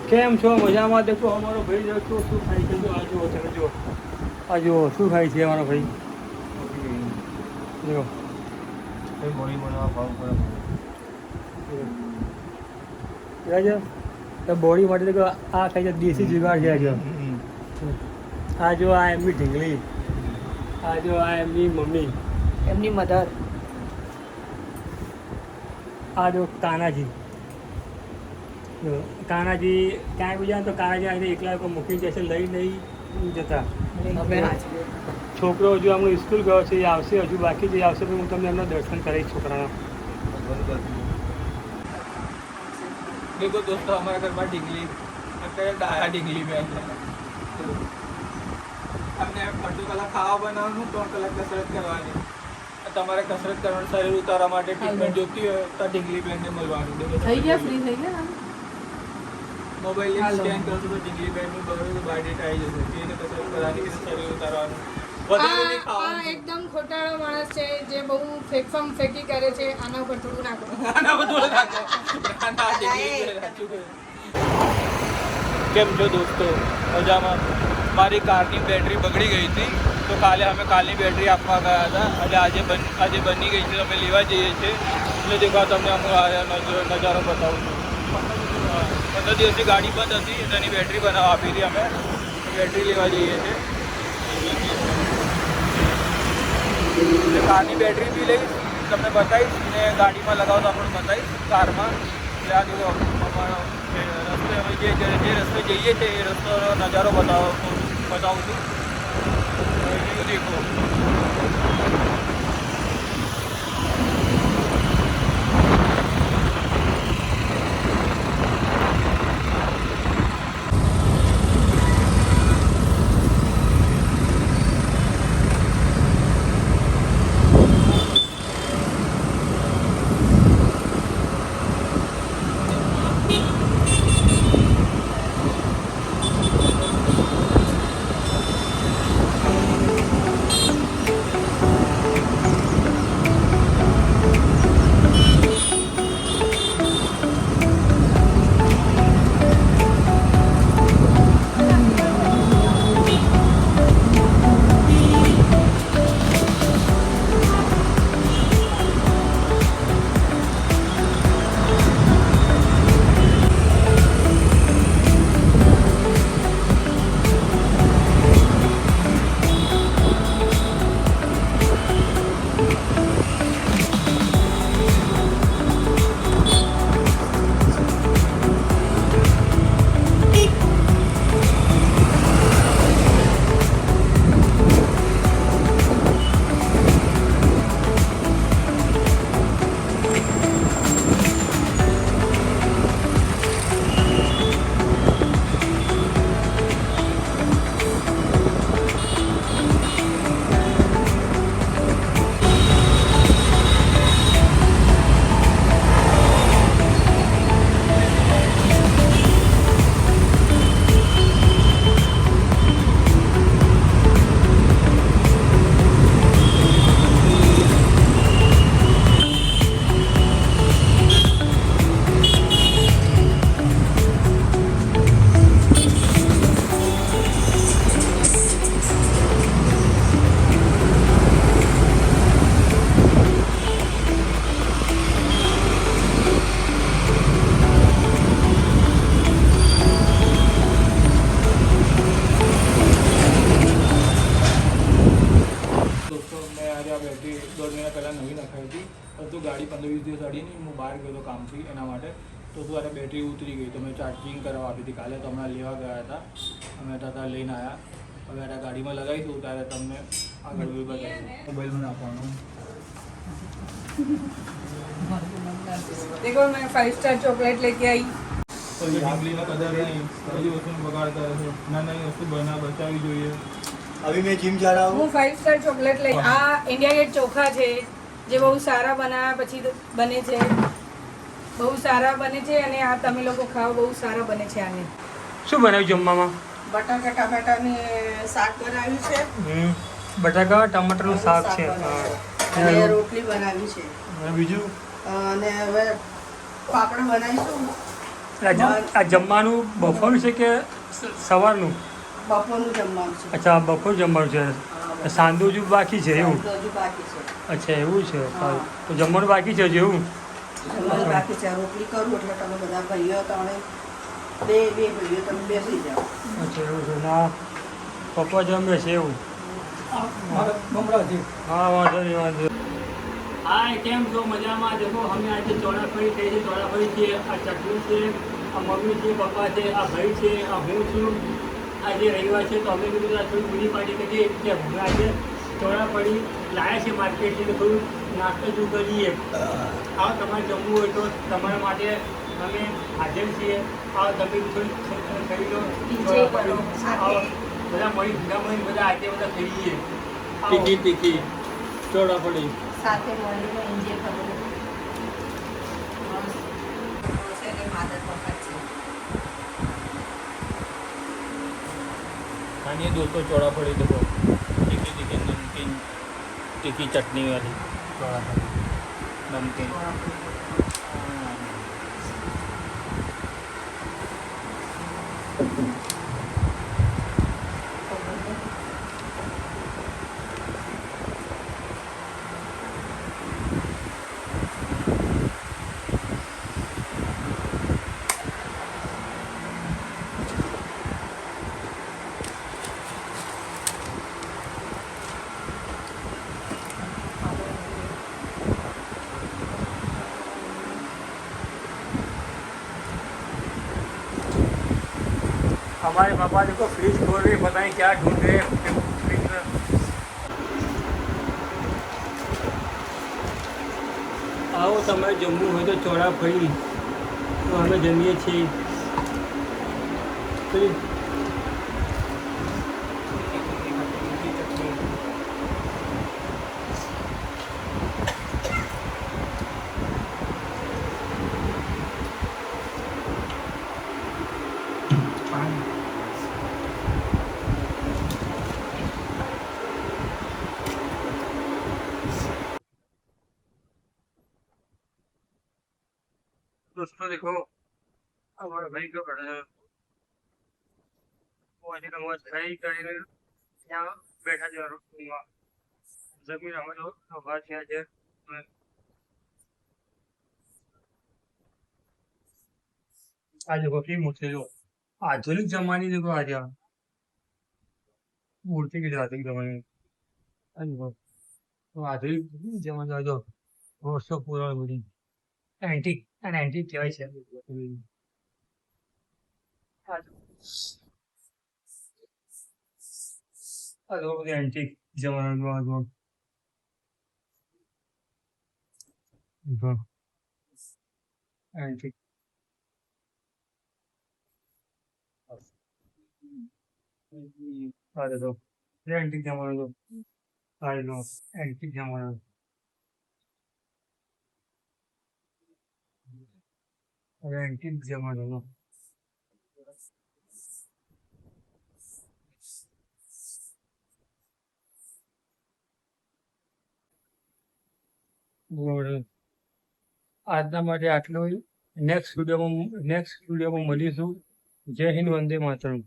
કેમ છો? મજામાં? દેખો અમારો ભાઈ દેખો શું ખાય છે. જો આ જુઓ, તમે જુઓ, આ જુઓ શું ખાય છે અમારો ભાઈ. જો બોડી બનાવવા ભાવ પડે તો બોડી માટે દેખો આ ખાય છે, દેશી જુગાડ છે. જો આ જો આ એમની ઢીંગલી, આ જો આ એમની મમ્મી, એમની મધર, આ જો કાનાજી. કાનાજી ક્યાંય બી જાય તો કાનાજી આવીને એકલા લોકો મૂકી જશે, લઈ નહીં જતા. છોકરો હજુ આમનું સ્કૂલ ગયો છે, એ આવશે, હજુ બાકી જે આવશે તો હું તમને એમના દર્શન કરીશ છોકરાના. देखो दोस्तों, हमारे घर में ढींगली डाया ढींगली में हमने અડધો કલાક ખાવા બનાવવાનું, 3 કલાક કસરત કરવાની. તમારે કસરત કરવાનું, શરીર ઉતારવા માટે ટ્રીટમેન્ટ જોતી હોય તો ઢીંગલી બેનને મળવાનું. થઈ ગયા, ફ્રી થઈ ગયા. મોબાઈલ સ્કેન કરશો તો ઢીંગલી બેનનું બરોબર બાયોડેટા આવી જશે. એને કસરત કરવાની, કે શરીર ઉતારવાનું. વધારે નહીં આ ખાવાનું. એકદમ ખોટાળો માણસ છે જે બહુ ફેંકી કરે છે. આના ઉપર થોડું નાખો. આના બધું નાખો. આના ઢીંગલી બેન સાચું કહે. કેમ છો દોસ્તો? મજામાં. મારી કારની બેટરી બગડી ગઈ હતી, તો કાલે અમે કાલની બેટરી આપવા ગયા હતા, એટલે આજે બની ગઈ છે. અમે લેવા જઈએ છીએ. એટલે દેખા તમને અમુક નજારો બતાવું છું. 15 દિવસની ગાડી બંધ હતી, તેની બેટરી બનાવવા આપી હતી. અમે બેટરી લેવા જઈએ છીએ. એટલે કારની બેટરી બી લઈશ, તમને બતાવીશ, ને ગાડીમાં લગાવો તો આપણે બતાવીશ કારમાં. એટલે આ જો અમારો રસ્તે અમે જે રસ્તે જઈએ છીએ એ રસ્તો નજારો બતાવું છું. દેખો તો ગાડી 15-20 દિવસ અડી નહીં, હું બહાર ગયો હતો કામથી, એના માટે તો ત્યારે બેટરી ઉતરી ગઈ, તો મેં ચાર્જિંગ કરવા આપી હતી કાલે. તો હમણાં લેવા ગયા હતા, અમે ત્યાં લઈને આવ્યા. હવે આ ગાડીમાં લગાવીશું ત્યારે તમને આગળ બી બતાવીશું. મોબાઈલમાં નાખવાનું. देखो मैं 5 स्टार चॉकलेट लेके आई. પછી ઢીંગલીનો કદર નહીં, બધી વસ્તુનો બગાડ કરે છે. નાની વસ્તુ બચાવવી જોઈએ. अभी मैं जिम जा रहा हूँ. હું 5 સ્ટાર ચોકલેટ લઈ. આ ઇન્ડિયા ગેટ ચોખા છે જે બહુ સારા બનાવ્યા પછી બને છે, બહુ સારા બને છે. અને આ તમે લોકો ખાઓ, બહુ સારા બને છે. આને શું બનાવ્યું જમવામાં? બટાકા ટમેટાની શાક બનાવ્યું છે. બટાકા ટમાટરનું શાક છે. અને રોટલી બનાવી છે. અને બીજું અને હવે પાપડ બનાવીશું આ જમવાનું બપોરનું છે કે સવારનું? બપોરનું જમવાનું છે. અચ્છા બપોર જમવાનું છે, સાંજનું હજુ બાકી છે એવું? તો હજુ બાકી છે. અચ્છા એવું છે, હા. તો જમવાનું બાકી છે હજુ એવું? જમવાનું બાકી છે. રોટલી કરું એટલે તમે બધા ભાઈઓ તમે બે ભાઈઓ તમે બેસી જાઓ. અચ્છા એવું છે, ના પપ્પા જમે છે એવું? હા વાંધો નહીં વાંધો. હા કેમ છો? મજામાં? દેખો અમે આજે ચોરાફળી થઈ છે, ચોરાફળી છે, આ ચટણી છે, આ મમ્મી છે, પપ્પા છે, આ ભાઈ છે, આ હું છું. આજે રવિવાર છે તો અમે કીધું થોડી પૂરી પાર્ટી કરીએ કે અમે આજે ચોરાફળી લાયા છે માર્કેટથી, તો થોડું નાસ્તો શું કરીએ. આવો તમારે જમવું હોય તો તમારા માટે અમે હાજર છીએ. આવો તમે થોડી ખરી લો. આવો બધા મળી ભેગા મળી બધા આજે બધા ખાઈએ. તીખી ચોરાફળી સાથે મળીને એન્જોય કરવાનું. છે ને માદર વખત છે. खानिए दोस्तों चौड़ाफड़ी, देखो तीखी नमकीन, तीखी चटनी वाली नमकीन। हमारे पापा देखो फ्रिज खोल रहे, पता नहीं क्या ढूंढ रहे हैं फ्रिज में। आओ તમે જમવું હોય તો ચોરાફળી, તો અમે જમીએ છીએ. दोस्तों देखो हमारा भाई क्या कर रहा है, वो આજે નમાઝ ખાઈ કરીને ત્યાં બેઠા છે રૂમમાં. જમીન અમે તો ઉભા થયા છે. આજે વકીલ મૂર્તિ જો આધુનિક જમાની देखो आज मूर्ति की आधुनिक जमाने तो आधुनिक जमाना जो વર્ષો પુરાણ બધી એન્ટિક અને એન્ટિક કહેવાય છે. આ તો બધી એન્ટિક જમાનાનું એન્ટિક આ તો એન્ટિક જમાનાનો આ નો એન્ટિક જમાનાનો એન્ટિક જમાનાનો આજના માટે આટલું. નેક્સ્ટ વિડીયોમાં મળીશું. જય હિન્દ, વંદે માતરમ.